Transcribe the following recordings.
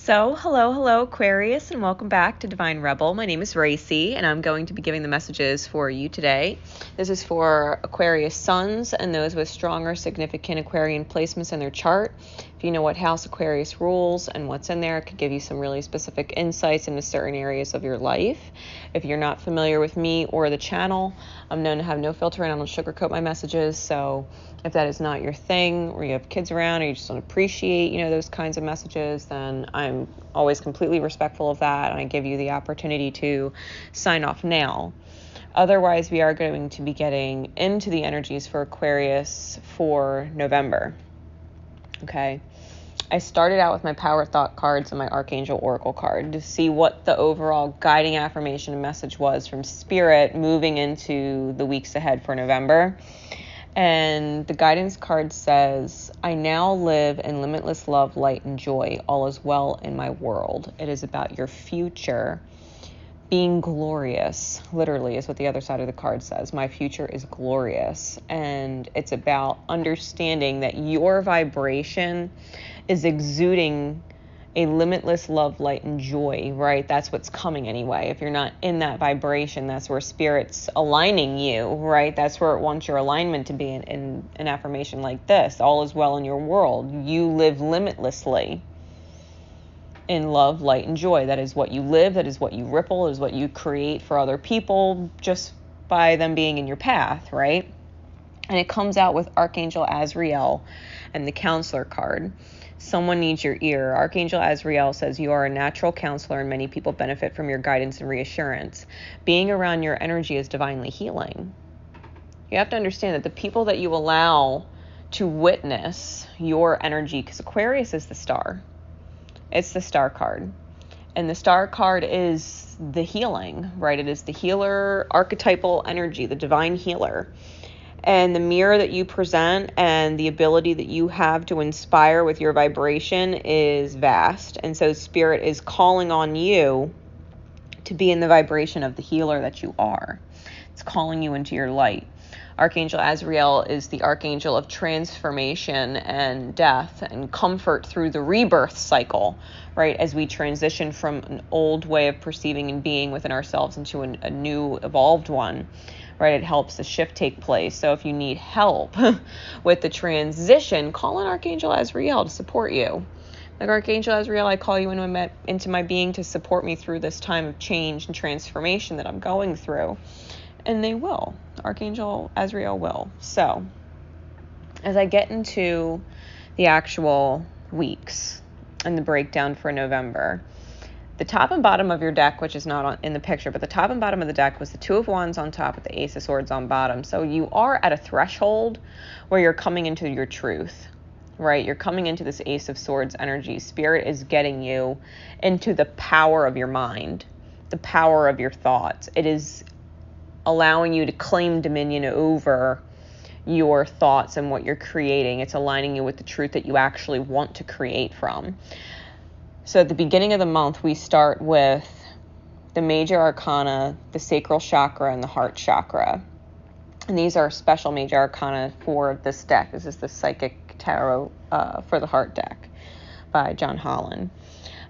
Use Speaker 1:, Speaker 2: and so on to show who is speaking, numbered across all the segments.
Speaker 1: So, hello, Aquarius, and welcome back to Divine Rebel. My name is Racy, and I'm going to be giving the messages for you today. This is for Aquarius suns and those with strong or significant Aquarian placements in their chart. If you know what house Aquarius rules and what's in there, it could give you some really specific insights into certain areas of your life. If you're not familiar with me or the channel, I'm known to have no filter and I don't sugarcoat my messages. So if that is not your thing, or you have kids around, or you just don't appreciate, those kinds of messages, then I'm always completely respectful of that, and I give you the opportunity to sign off now. Otherwise, we are going to be getting into the energies for Aquarius for November. Okay. I started out with my Power Thought cards and my Archangel Oracle card to see what the overall guiding affirmation and message was from Spirit moving into the weeks ahead for November. And the guidance card says, I now live in limitless love, light, and joy. All is well in my world. It is about your future being glorious, literally, is what the other side of the card says. My future is glorious. And it's about understanding that your vibration is exuding a limitless love, light, and joy, right? That's what's coming anyway. If you're not in that vibration, that's where Spirit's aligning you, right? That's where it wants your alignment to be in an affirmation like this. All is well in your world. You live limitlessly in love, light, and joy. That is what you live. That is what you ripple. That is what you create for other people just by them being in your path, right? And it comes out with Archangel Azrael and the Counselor card. Someone needs your ear. Archangel Azrael says you are a natural counselor and many people benefit from your guidance and reassurance. Being around your energy is divinely healing. You have to understand that the people that you allow to witness your energy, because Aquarius is the star. It's the star card. And the star card is the healing, right? It is the healer archetypal energy, the divine healer. And the mirror that you present and the ability that you have to inspire with your vibration is vast. And so Spirit is calling on you to be in the vibration of the healer that you are. It's calling you into your light. Archangel Azrael is the archangel of transformation and death and comfort through the rebirth cycle, right? As we transition from an old way of perceiving and being within ourselves into a new evolved one. Right, it helps the shift take place. So if you need help with the transition, call on Archangel Azrael to support you. Like, Archangel Azrael, I call you into my being to support me through this time of change and transformation that I'm going through. And they will. Archangel Azrael will. So as I get into the actual weeks and the breakdown for November, the top and bottom of your deck, which is not in the picture, but the top and bottom of the deck was the Two of Wands on top with the Ace of Swords on bottom. So you are at a threshold where you're coming into your truth, right? You're coming into this Ace of Swords energy. Spirit is getting you into the power of your mind, the power of your thoughts. It is allowing you to claim dominion over your thoughts and what you're creating. It's aligning you with the truth that you actually want to create from. So at the beginning of the month, we start with the major arcana, the sacral chakra, and the heart chakra. And these are special major arcana for this deck. This is the Psychic Tarot for the Heart deck by John Holland.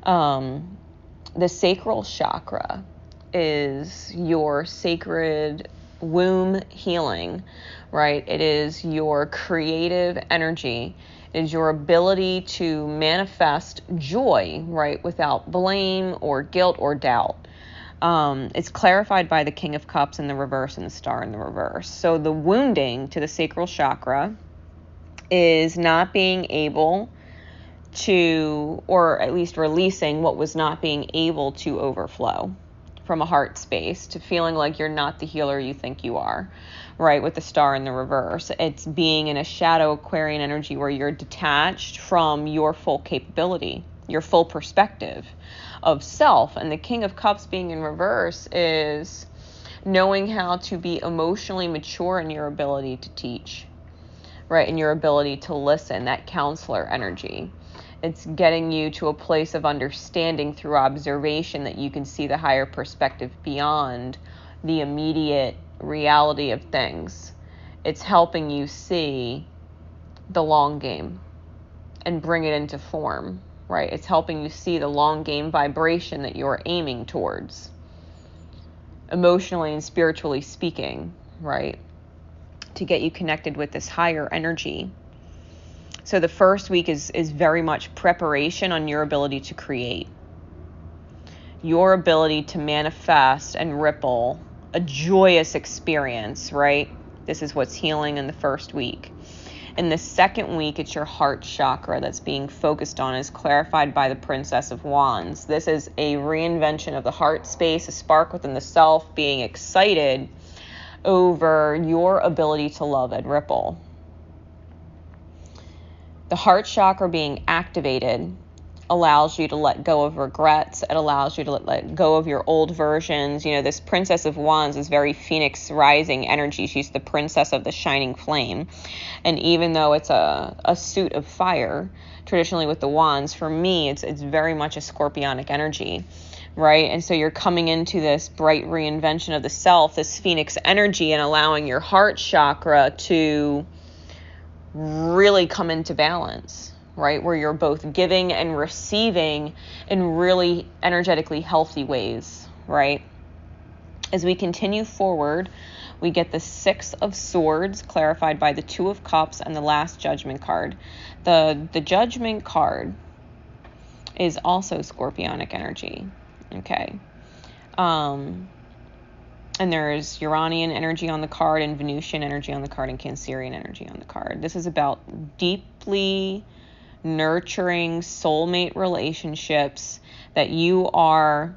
Speaker 1: The sacral chakra is your sacred womb healing, right? It is your creative energy. It is your ability to manifest joy, right, without blame or guilt or doubt. It's clarified by the King of Cups in the reverse and the Star in the reverse. So the wounding to the sacral chakra is not being able to, or at least releasing what was not being able to overflow from a heart space to feeling like you're not the healer you think you are, right, with the Star in the reverse. It's being in a shadow Aquarian energy where you're detached from your full capability, your full perspective of self. And the King of Cups being in reverse is knowing how to be emotionally mature in your ability to teach, right, in your ability to listen, that counselor energy. It's getting you to a place of understanding through observation that you can see the higher perspective beyond the immediate reality of things. It's helping you see the long game and bring it into form, right? It's helping you see the long game vibration that you're aiming towards, emotionally and spiritually speaking, right? To get you connected with this higher energy. So the first week is very much preparation on your ability to create, your ability to manifest and ripple a joyous experience, right? This is what's healing in the first week. In the second week, it's your heart chakra that's being focused on, is clarified by the Princess of Wands. This is a reinvention of the heart space, a spark within the self, being excited over your ability to love and ripple. The heart chakra being activated allows you to let go of regrets. It allows you to let go of your old versions. You know, this Princess of Wands is very Phoenix rising energy. She's the princess of the shining flame. And even though it's a suit of fire, traditionally with the wands, for me, it's very much a scorpionic energy, right? And so you're coming into this bright reinvention of the self, this Phoenix energy, and allowing your heart chakra to really come into balance, right? Where you're both giving and receiving in really energetically healthy ways, right? As we continue forward, we get the Six of Swords clarified by the Two of Cups and the last Judgment card. The Judgment card is also scorpionic energy, okay? And there's Uranian energy on the card, and Venusian energy on the card, and Cancerian energy on the card. This is about deeply nurturing soulmate relationships that you are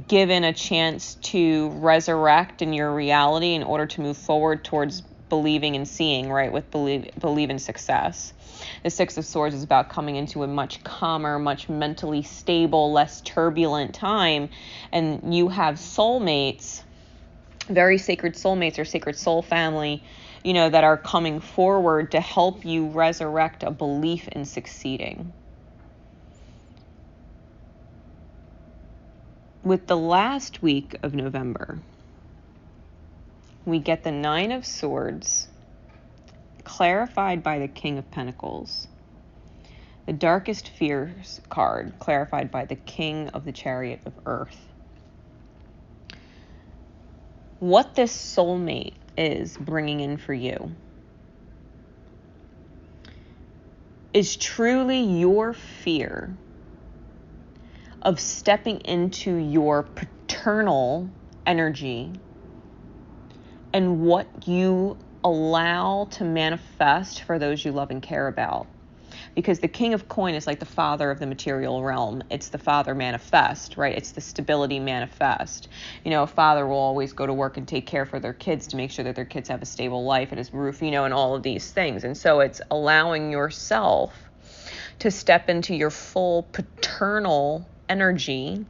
Speaker 1: given a chance to resurrect in your reality in order to move forward towards believing and seeing, right? With believe in success. The Six of Swords is about coming into a much calmer, much mentally stable, less turbulent time. And you have soulmates, very sacred soulmates or sacred soul family, you know, that are coming forward to help you resurrect a belief in succeeding. With the last week of November, we get the Nine of Swords clarified by the King of Pentacles. The Darkest Fears card clarified by the King of the Chariot of Earth. What this soulmate is bringing in for you is truly your fear of stepping into your paternal energy and what you allow to manifest for those you love and care about. Because the King of Coin is like the father of the material realm. It's the father manifest, right? It's the stability manifest. You know, a father will always go to work and take care for their kids to make sure that their kids have a stable life and his roof, you know, and all of these things. And so it's allowing yourself to step into your full paternal energy,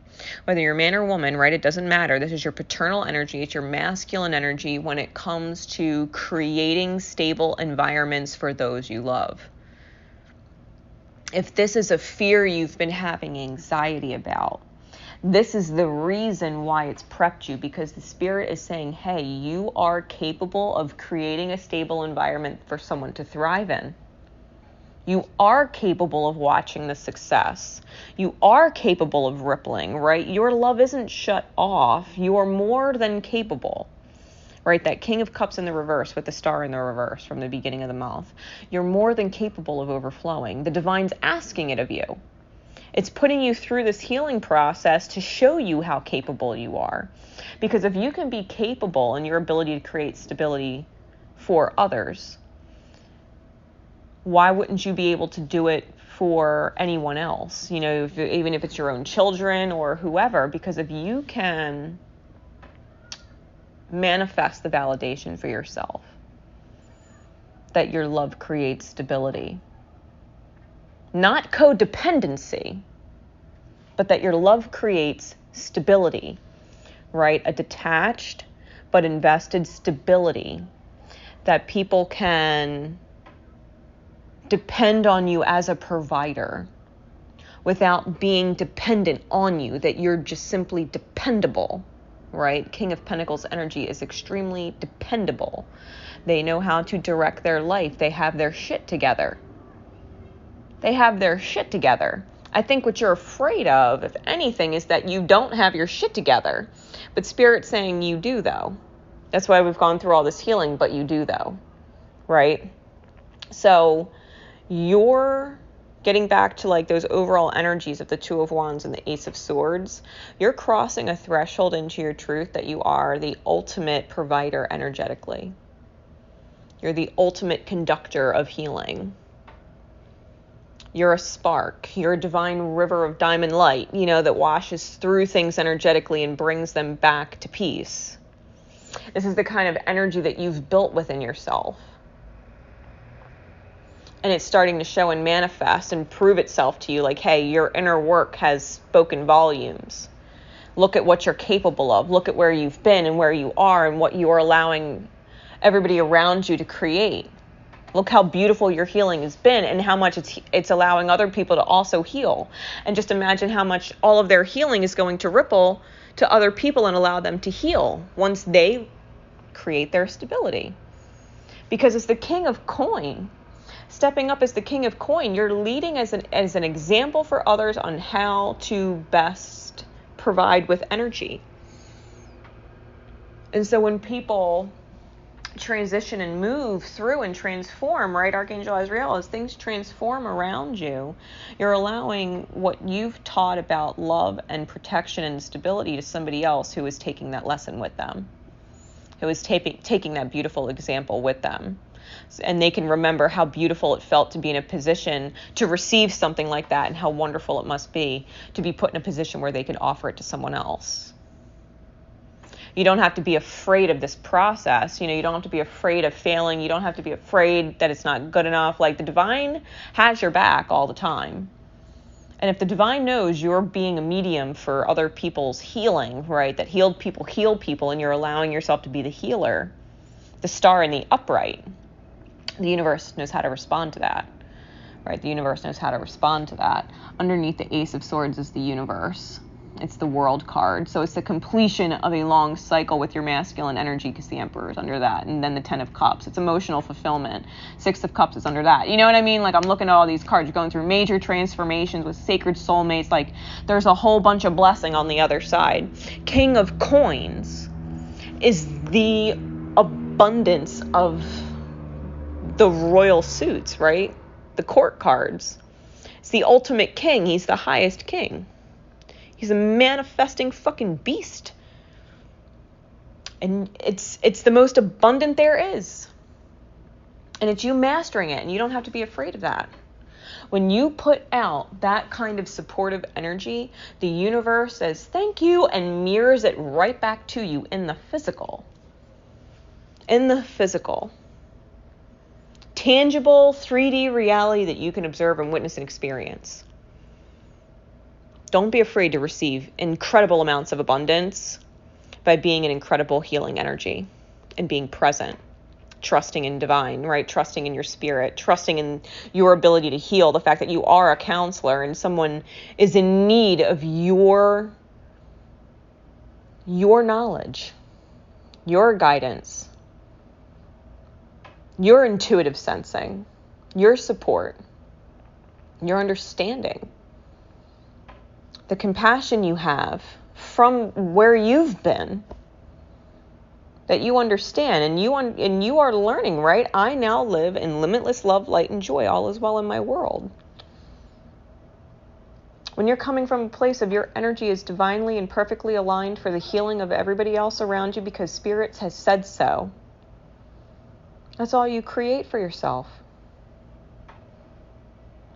Speaker 1: whether you're man or woman, right? It doesn't matter. This is your paternal energy. It's your masculine energy when it comes to creating stable environments for those you love. If this is a fear you've been having anxiety about, this is the reason why it's prepped you, because the spirit is saying, hey, you are capable of creating a stable environment for someone to thrive in. You are capable of watching the success. You are capable of rippling, right? Your love isn't shut off. You are more than capable. Right, that King of Cups in the reverse with the star in the reverse from the beginning of the month. You're more than capable of overflowing. The divine's asking it of you. It's putting you through this healing process to show you how capable you are. Because if you can be capable in your ability to create stability for others, why wouldn't you be able to do it for anyone else? You know, even if it's your own children or whoever, because if you can manifest the validation for yourself that your love creates stability, not codependency, but that your love creates stability, right? A detached but invested stability that people can depend on you as a provider without being dependent on you, that you're just simply dependable. Right? King of Pentacles energy is extremely dependable. They know how to direct their life. They have their shit together. They have their shit together. I think what you're afraid of, if anything, is that you don't have your shit together. But Spirit's saying you do, though. That's why we've gone through all this healing, but you do, though. Right? So you're getting back to like those overall energies of the Two of Wands and the Ace of Swords. You're crossing a threshold into your truth that you are the ultimate provider energetically. You're the ultimate conductor of healing. You're a spark. You're a divine river of diamond light, that washes through things energetically and brings them back to peace. This is the kind of energy that you've built within yourself. And it's starting to show and manifest and prove itself to you like, hey, your inner work has spoken volumes. Look at what you're capable of. Look at where you've been and where you are and what you are allowing everybody around you to create. Look how beautiful your healing has been and how much it's allowing other people to also heal. And just imagine how much all of their healing is going to ripple to other people and allow them to heal once they create their stability. Because it's the king of coin. Stepping up as the king of coin, you're leading as an example for others on how to best provide with energy. And so when people transition and move through and transform, right, Archangel Azrael, as things transform around you, you're allowing what you've taught about love and protection and stability to somebody else who is taking that lesson with them, who is taking that beautiful example with them. And they can remember how beautiful it felt to be in a position to receive something like that and how wonderful it must be to be put in a position where they can offer it to someone else. You don't have to be afraid of this process. You don't have to be afraid of failing. You don't have to be afraid that it's not good enough. Like, the divine has your back all the time. And if the divine knows you're being a medium for other people's healing, right, that healed people heal people, and you're allowing yourself to be the healer, the star in the upright, the universe knows how to respond to that, right? The universe knows how to respond to that. Underneath the Ace of Swords is the universe. It's the World card. So it's the completion of a long cycle with your masculine energy, because the Emperor is under that. And then the Ten of Cups. It's emotional fulfillment. Six of Cups is under that. You know what I mean? Like, I'm looking at all these cards. You're going through major transformations with sacred soulmates. Like, there's a whole bunch of blessing on the other side. King of Coins is the abundance of the royal suits, right? The court cards. It's the ultimate king. He's the highest king. He's a manifesting fucking beast. And it's the most abundant there is. And it's you mastering it, and you don't have to be afraid of that. When you put out that kind of supportive energy, the universe says thank you and mirrors it right back to you in the physical. In the physical. Tangible 3D reality that you can observe and witness and experience. Don't be afraid to receive incredible amounts of abundance by being an incredible healing energy and being present, trusting in divine, right? Trusting in your spirit, trusting in your ability to heal. The fact that you are a counselor and someone is in need of your knowledge, your guidance, your intuitive sensing, your support, your understanding. The compassion you have from where you've been, that you understand, and you are learning, right? I now live in limitless love, light, and joy. All is well in my world. When you're coming from a place of your energy is divinely and perfectly aligned for the healing of everybody else around you because Spirit has said so, that's all you create for yourself.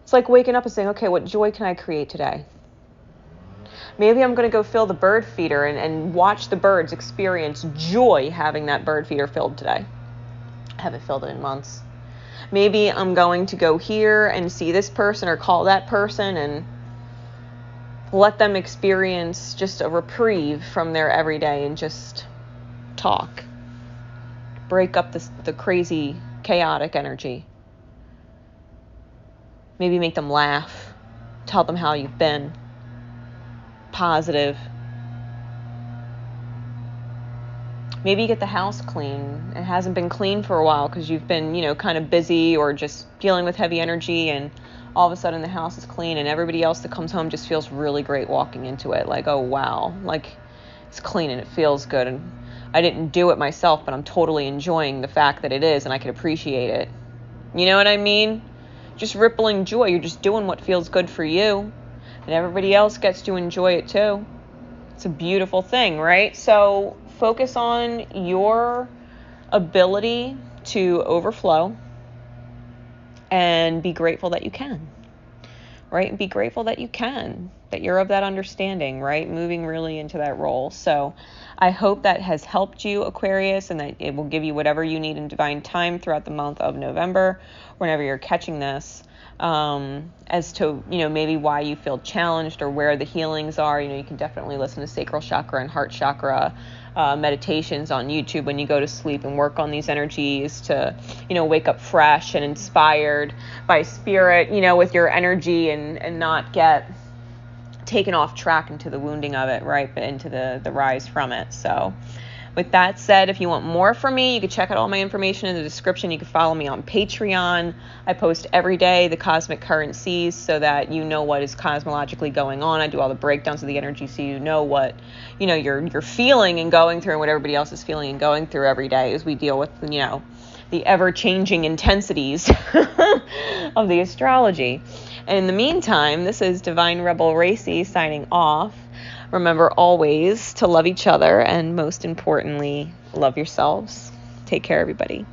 Speaker 1: It's like waking up and saying, okay, what joy can I create today? Maybe I'm going to go fill the bird feeder and watch the birds experience joy having that bird feeder filled today. I haven't filled it in months. Maybe I'm going to go here and see this person or call that person and let them experience just a reprieve from their everyday and just talk. Break up the crazy, chaotic energy. Maybe make them laugh. Tell them how you've been. Positive. Maybe you get the house clean. It hasn't been clean for a while because you've been, kind of busy or just dealing with heavy energy, and all of a sudden the house is clean and everybody else that comes home just feels really great walking into it. Like, oh, wow, like it's clean and it feels good. And I didn't do it myself, but I'm totally enjoying the fact that it is, and I can appreciate it. You know what I mean? Just rippling joy. You're just doing what feels good for you, and everybody else gets to enjoy it too. It's a beautiful thing, right? So focus on your ability to overflow and be grateful that you can, right? And be grateful that you can, that you're of that understanding, right? Moving really into that role. So I hope that has helped you, Aquarius, and that it will give you whatever you need in divine time throughout the month of November, whenever you're catching this, as to, maybe why you feel challenged or where the healings are. You can definitely listen to sacral chakra and heart chakra meditations on YouTube when you go to sleep, and work on these energies to, wake up fresh and inspired by spirit, with your energy, and not get taken off track into the wounding of it, right, but into the rise from it. So with that said, if you want more from me, you can check out all my information in the description. You can follow me on Patreon. I post every day the cosmic currencies so that you know what is cosmologically going on. I do all the breakdowns of the energy so you know what, you're feeling and going through, and what everybody else is feeling and going through every day as we deal with, the ever-changing intensities of the astrology. And in the meantime, this is Divine Rebel Racy signing off. Remember always to love each other, and most importantly, love yourselves. Take care, everybody.